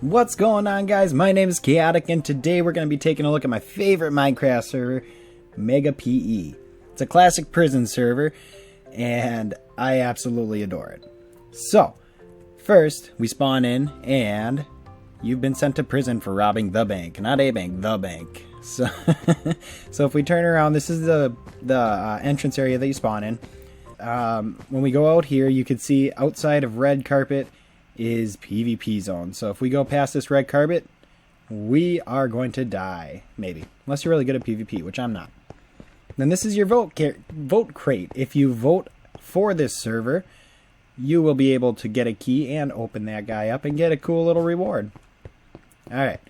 What's going on, guys? My name is Chaotic, and today we're going to be taking a look at my favorite Minecraft server, MegaPE. It's a classic prison server, and I absolutely adore it. So, first, we spawn in, and you've been sent to prison for robbing the bank. Not a bank, the bank. So, so if we turn around, this is the entrance area that you spawn in. When we go out here, you can see outside of red carpet is PvP zone. So if we go past this red carpet, we are going to die, maybe, unless you're really good at PvP, which I'm not. Then this is your vote crate. If you vote for this server, you will be able to get a key and open that guy up and get a cool little reward. Alright,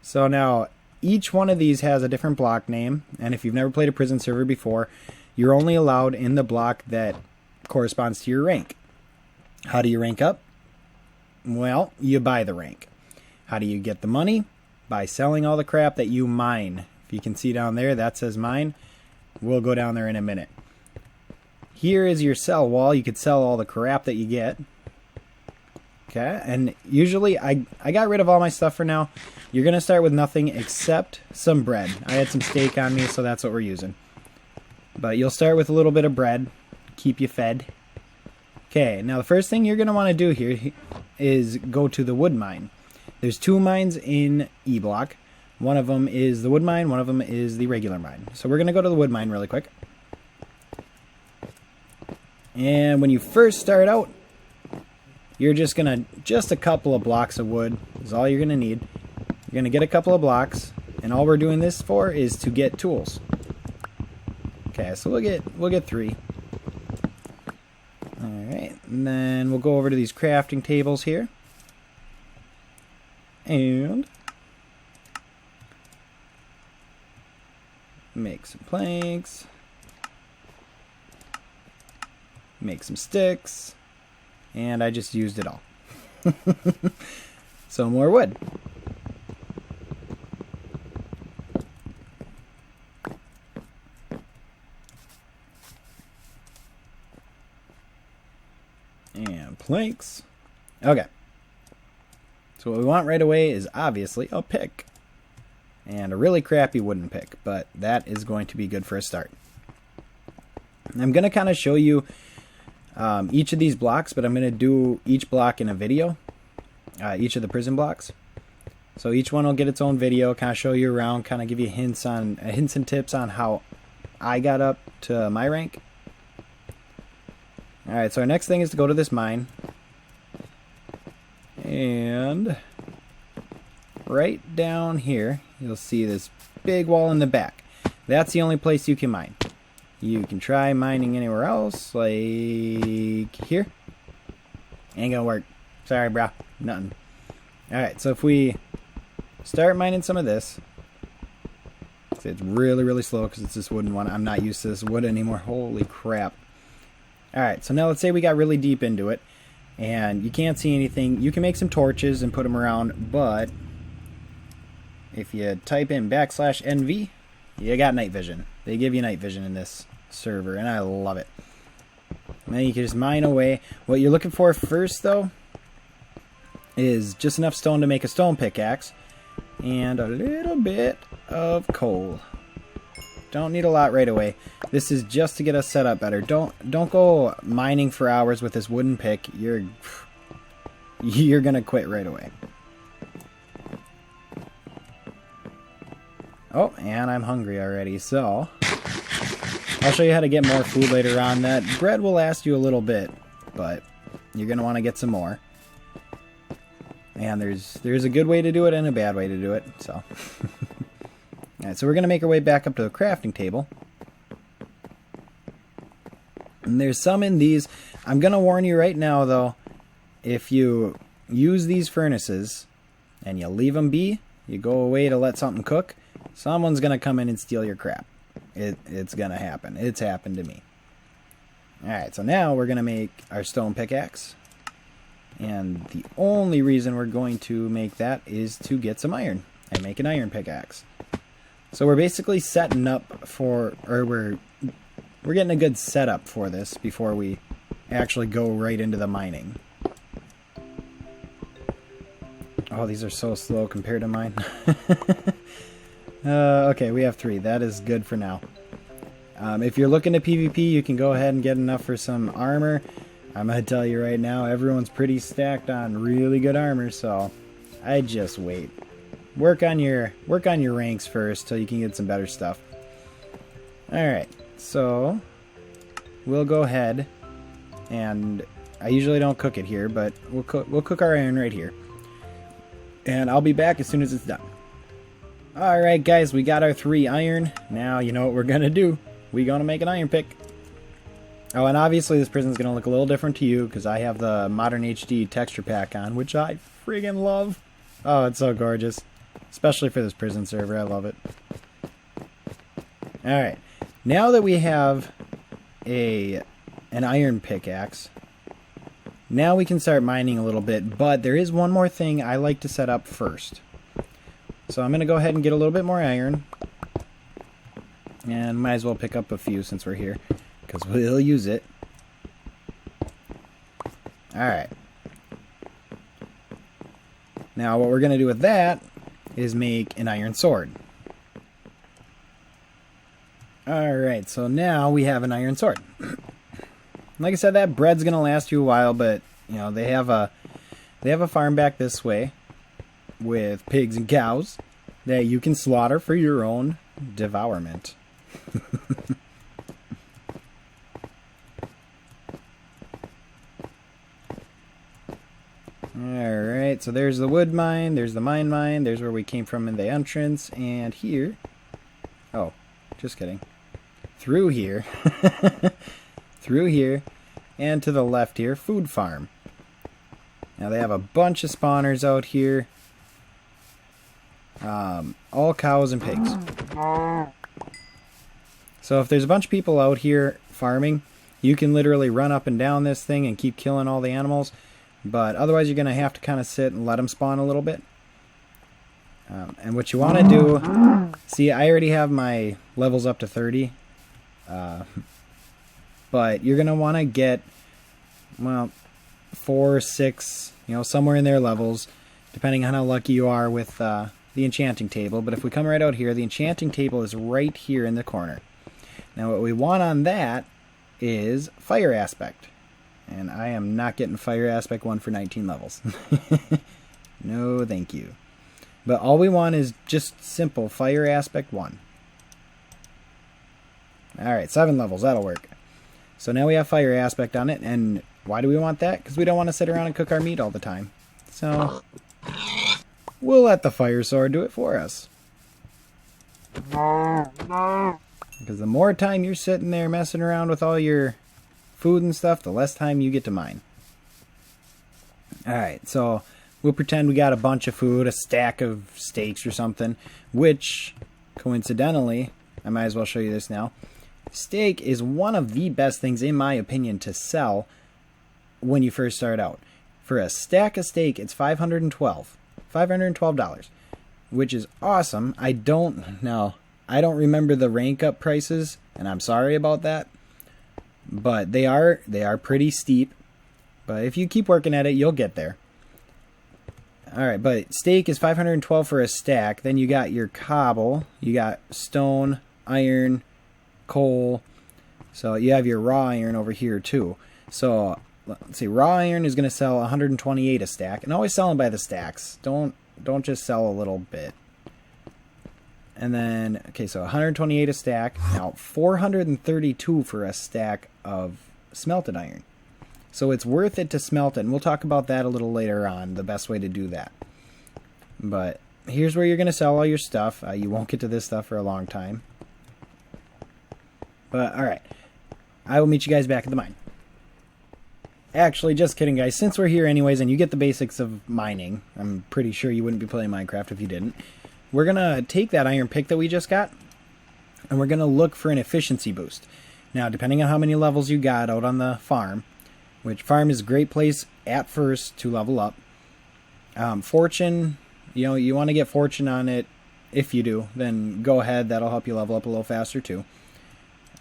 so now each one of these has a different block name, and if you've never played a prison server before, you're only allowed in the block that corresponds to your rank. How do you rank up? Well, you buy the rank. How do you get the money? By selling all the crap that you mine. If you can see down there, that says mine. We'll go down there in a minute. Here is your sell wall. You could sell all the crap that you get. Okay, and usually I got rid of all my stuff for now. You're going to start with nothing except some bread. I had some steak on me, so that's what we're using. But you'll start with a little bit of bread. Keep you fed. Okay, now the first thing you're going to want to do here is go to the wood mine. There's two mines in E block. One of them is the wood mine, one of them is the regular mine. So we're going to go to the wood mine really quick. And when you first start out, you're just a couple of blocks of wood is all you're going to need. You're going to get a couple of blocks, and all we're doing this for is to get tools. Okay, so we'll get 3. Alright, and then we'll go over to these crafting tables here. And make some planks. Make some sticks. And I just used it all. So more wood. And planks. Okay. So what we want right away is obviously a pick. And a really crappy wooden pick, but that is going to be good for a start. I'm going to kind of show you each of these blocks, but I'm going to do each block in a video. Each of the prison blocks. So each one will get its own video, kind of show you around, kind of give you hints and tips on how I got up to my rank. Alright, so our next thing is to go to this mine. And right down here, you'll see this big wall in the back. That's the only place you can mine. You can try mining anywhere else, like here. Ain't gonna work. Sorry, bro. Nothing. Alright, so if we start mining some of this, it's really, really slow because it's this wooden one. I'm not used to this wood anymore. Holy crap. Alright, so now let's say we got really deep into it, and you can't see anything. You can make some torches and put them around, but if you type in \NV, you got night vision. They give you night vision in this server, and I love it. And then you can just mine away. What you're looking for first, though, is just enough stone to make a stone pickaxe, and a little bit of coal. Don't need a lot right away. This is just to get us set up better. Don't go mining for hours with this wooden pick. You're gonna quit right away. Oh, and I'm hungry already, so I'll show you how to get more food later on. That bread will last you a little bit, but you're gonna want to get some more. And there's a good way to do it and a bad way to do it, so Alright, so we're going to make our way back up to the crafting table. And there's some in these. I'm going to warn you right now, though, if you use these furnaces and you leave them be, you go away to let something cook, someone's going to come in and steal your crap. It's going to happen. It's happened to me. Alright, so now we're going to make our stone pickaxe. And the only reason we're going to make that is to get some iron and make an iron pickaxe. So we're basically setting up for, or we're getting a good setup for this before we actually go right into the mining. Oh, these are so slow compared to mine. Okay, we have 3. That is good for now. If you're looking to PvP, you can go ahead and get enough for some armor. I'm going to tell you right now, everyone's pretty stacked on really good armor, so I just wait. Work on your ranks first till you can get some better stuff. Alright, so we'll go ahead and I usually don't cook it here, but we'll cook our iron right here. And I'll be back as soon as it's done. Alright guys, we got our 3 iron. Now you know what we're gonna do. We're gonna make an iron pick. Oh, and obviously this prison's gonna look a little different to you because I have the Modern HD texture pack on, which I friggin' love. Oh, it's so gorgeous. Especially for this prison server, I love it. Alright, now that we have an iron pickaxe, now we can start mining a little bit, but there is one more thing I like to set up first. So I'm going to go ahead and get a little bit more iron, and might as well pick up a few since we're here, because we'll use it. Alright. Now what we're going to do with that is make an iron sword. Alright, so now we have an iron sword. Like I said, that bread's gonna last you a while, but you know, they have a farm back this way with pigs and cows that you can slaughter for your own devourment. Alright, so there's the wood mine, there's the mine, there's where we came from in the entrance, and here, oh, just kidding, through here, through here, and to the left here, food farm. Now they have a bunch of spawners out here, all cows and pigs. So if there's a bunch of people out here farming, you can literally run up and down this thing and keep killing all the animals. But otherwise you're going to have to kind of sit and let them spawn a little bit. And what you want to do... See, I already have my levels up to 30. But you're going to want to get, well, 4, 6, you know, somewhere in their levels, depending on how lucky you are with the enchanting table. But if we come right out here, the enchanting table is right here in the corner. Now what we want on that is fire aspect. And I am not getting Fire Aspect 1 for 19 levels. No, thank you. But all we want is just simple Fire Aspect 1. Alright, 7 levels. That'll work. So now we have Fire Aspect on it. And why do we want that? Because we don't want to sit around and cook our meat all the time. So we'll let the Fire Sword do it for us. Because the more time you're sitting there messing around with all your food and stuff, the less time you get to mine. Alright, so we'll pretend we got a bunch of food, a stack of steaks or something, which, coincidentally, I might as well show you this now. Steak is one of the best things, in my opinion, to sell when you first start out. For a stack of steak, it's $512, which is awesome. I don't remember the rank up prices, and I'm sorry about that. But they are pretty steep. But if you keep working at it, you'll get there. Alright, but steak is $512 for a stack. Then you got your cobble. You got stone, iron, coal. So you have your raw iron over here too. So let's see, raw iron is going to sell $128 a stack. And always sell them by the stacks. Don't just sell a little bit. And then, okay, so 128 a stack. Now, 432 for a stack of smelted iron. So it's worth it to smelt it. And we'll talk about that a little later on, the best way to do that. But here's where you're going to sell all your stuff. You won't get to this stuff for a long time. But, alright. I will meet you guys back at the mine. Actually, just kidding, guys. Since we're here anyways, and you get the basics of mining, I'm pretty sure you wouldn't be playing Minecraft if you didn't. We're going to take that iron pick that we just got, and we're going to look for an efficiency boost. Now, depending on how many levels you got out on the farm, which farm is a great place at first to level up. Fortune, you want to get fortune on it. If you do, then go ahead. That'll help you level up a little faster too.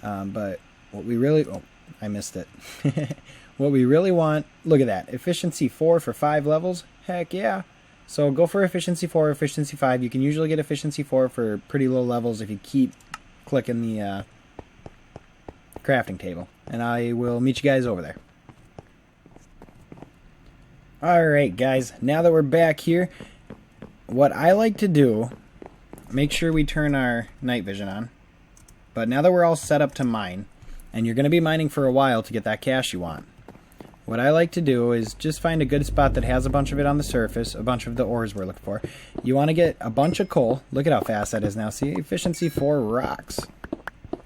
But what we really... Oh, I missed it. What we really want... Look at that. Efficiency 4 for 5 levels. Heck yeah. So go for efficiency 4 or efficiency 5. You can usually get efficiency 4 for pretty low levels if you keep clicking the crafting table. And I will meet you guys over there. Alright guys, now that we're back here, what I like to do, make sure we turn our night vision on. But now that we're all set up to mine, and you're going to be mining for a while to get that cash you want, what I like to do is just find a good spot that has a bunch of it on the surface, a bunch of the ores we're looking for. You want to get a bunch of coal. Look at how fast that is now. See, efficiency 4 rocks.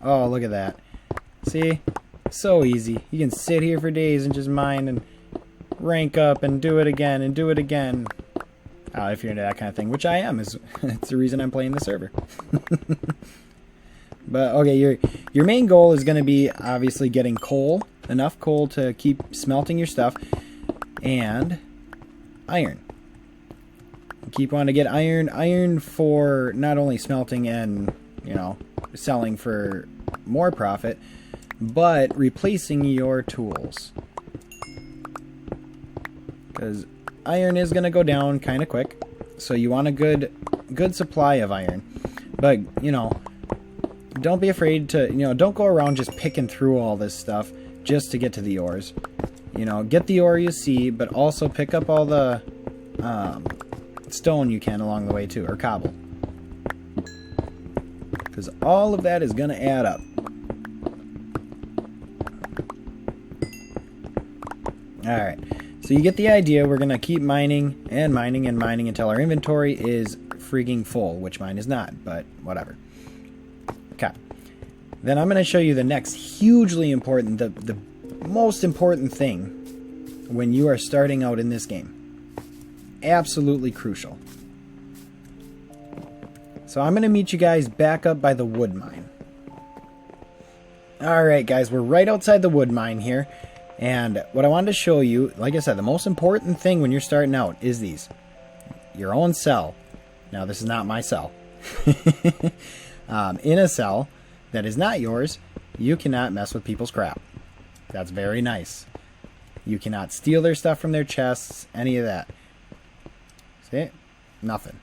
Oh, look at that. See, so easy. You can sit here for days and just mine and rank up and do it again and do it again. If you're into that kind of thing, which I am. It's the reason I'm playing the server. But, okay, your main goal is going to be, obviously, getting coal. Enough coal to keep smelting your stuff. And iron. Keep on to get iron. Iron for not only smelting and, you know, selling for more profit, but replacing your tools. Because iron is going to go down kind of quick. So you want a good supply of iron. But, you know, don't be afraid to, you know, don't go around just picking through all this stuff just to get to the ores. You know, get the ore you see, but also pick up all the stone you can along the way too, or cobble. Because all of that is going to add up. Alright, so you get the idea. We're going to keep mining and mining and mining until our inventory is freaking full, which mine is not, but whatever. Okay. Then I'm going to show you the next hugely important, the most important thing when you are starting out in this game. Absolutely crucial. So I'm going to meet you guys back up by the wood mine. Alright guys, we're right outside the wood mine here. And what I wanted to show you, like I said, the most important thing when you're starting out is these. Your own cell. Now this is not my cell. In a cell that is not yours, you cannot mess with people's crap. That's very nice. You cannot steal their stuff from their chests, any of that. See? Nothing.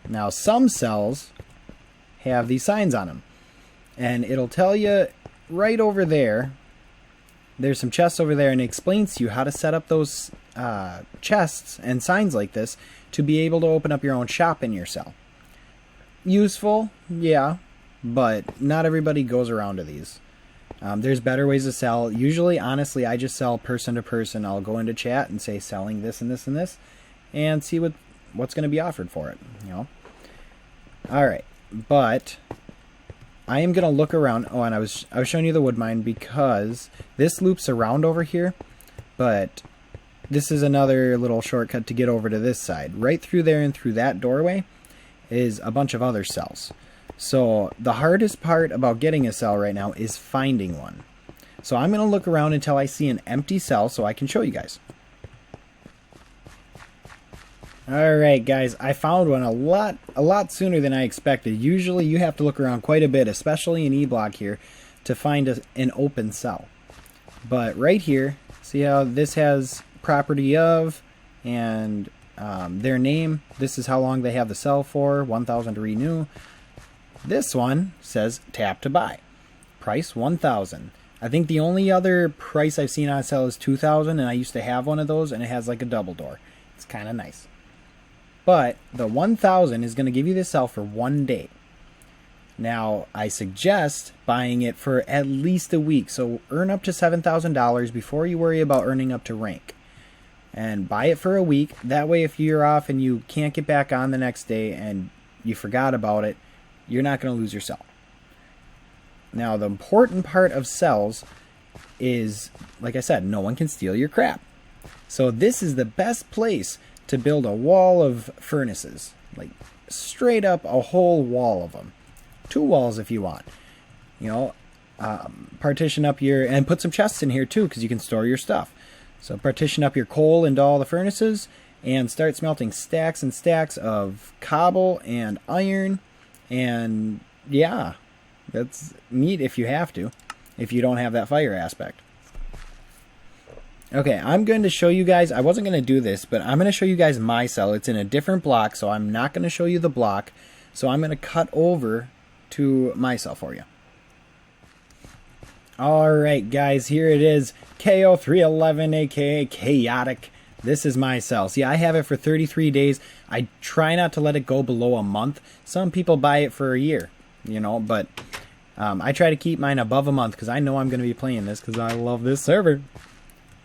Now, some cells have these signs on them. And it'll tell you right over there, there's some chests over there, and it explains to you how to set up those chests and signs like this to be able to open up your own shop in your cell. Useful, yeah, but not everybody goes around to these. There's better ways to sell. Usually, honestly, I just sell person to person. I'll go into chat and say selling this and this and this, and see what's going to be offered for it. You know. All right, but I am going to look around. Oh, and I was showing you the wood mine because this loops around over here, but this is another little shortcut to get over to this side. Right through there and through that doorway is a bunch of other cells. So the hardest part about getting a cell right now is finding one. So I'm going to look around until I see an empty cell so I can show you guys. Alright guys, I found one a lot sooner than I expected. Usually you have to look around quite a bit, especially in E-Block here, to find an open cell. But right here, see how this has property of and their name. This is how long they have the cell for, 1,000 to renew. This one says tap to buy. Price 1,000. I think the only other price I've seen on sale is 2,000, and I used to have one of those, and it has like a double door. It's kind of nice. But the 1,000 is going to give you this cell for 1 day. Now, I suggest buying it for at least a week. So earn up to $7,000 before you worry about earning up to rank. And buy it for a week. That way, if you're off and you can't get back on the next day and you forgot about it, you're not going to lose your cell. Now, the important part of cells is, like I said, no one can steal your crap. So this is the best place to build a wall of furnaces. Like, straight up a whole wall of them. 2 walls if you want. You know, partition up your... And put some chests in here too, because you can store your stuff. So partition up your coal into all the furnaces and start smelting stacks and stacks of cobble and iron. And yeah, that's neat if you have to, if you don't have that fire aspect. Okay, I'm going to show you guys, I wasn't going to do this, but I'm going to show you guys my cell. It's in a different block, so I'm not going to show you the block. So I'm going to cut over to my cell for you. Alright guys, here it is, KO311, aka Chaotic. This is my cell. See, I have it for 33 days. I try not to let it go below a month. Some people buy it for a year, you know, but I try to keep mine above a month because I know I'm going to be playing this because I love this server.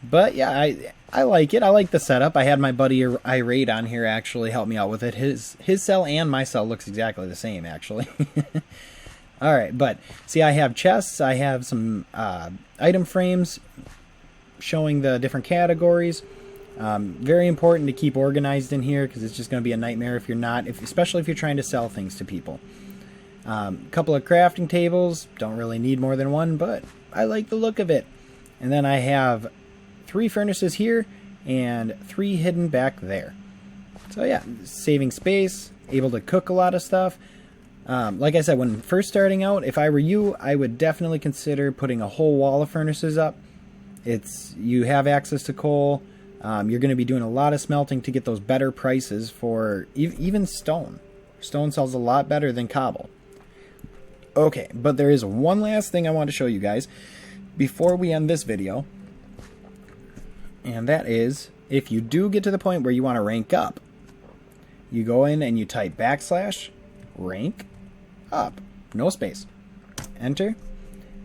But yeah, I like it. I like the setup. I had my buddy Irate on here actually help me out with it. His cell and my cell looks exactly the same actually. Alright, but see, I have chests. I have some item frames showing the different categories. Very important to keep organized in here because it's just going to be a nightmare if you're not, especially if you're trying to sell things to people. Couple of crafting tables. Don't really need more than one, but I like the look of it. And then I have 3 furnaces here and 3 hidden back there. So yeah, saving space, able to cook a lot of stuff. Like I said, when first starting out, if I were you, I would definitely consider putting a whole wall of furnaces up. You have access to coal. You're going to be doing a lot of smelting to get those better prices for even stone. Stone sells a lot better than cobble. Okay, but there is one last thing I want to show you guys before we end this video. And that is, if you do get to the point where you want to rank up, you go in and you type \rank up, no space, enter.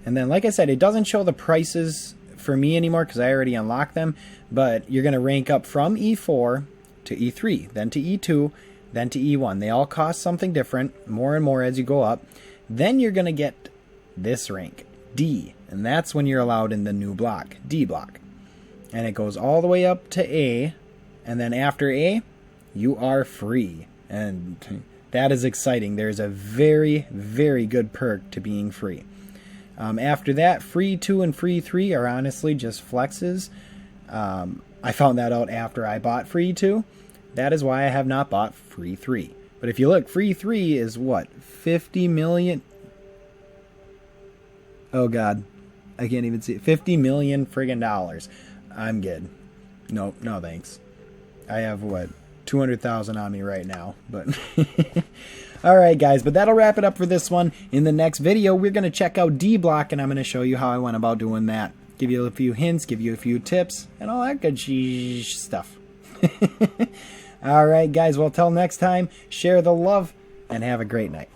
And then, like I said, it doesn't show the prices for me anymore because I already unlocked them, but you're going to rank up from E4 to E3, then to E2, then to E1. They all cost something different, more and more as you go up. Then you're going to get this rank, D, and that's when you're allowed in the new block, D block. And it goes all the way up to A, and then after A, you are free. And that is exciting. There's a very, very good perk to being free. After that, free 2 and free 3 are honestly just flexes. I found that out after I bought free 2. That is why I have not bought free 3. But if you look, free 3 is what? 50 million? Oh god. I can't even see it. 50 million friggin' dollars. I'm good. No thanks. I have what? 200,000 on me right now, but alright guys, but that'll wrap it up for this one. In the next video, we're going to check out D block, and I'm going to show you how I went about doing that. Give you a few hints, give you a few tips, and all that good stuff. Alright guys, well till next time, share the love, and have a great night.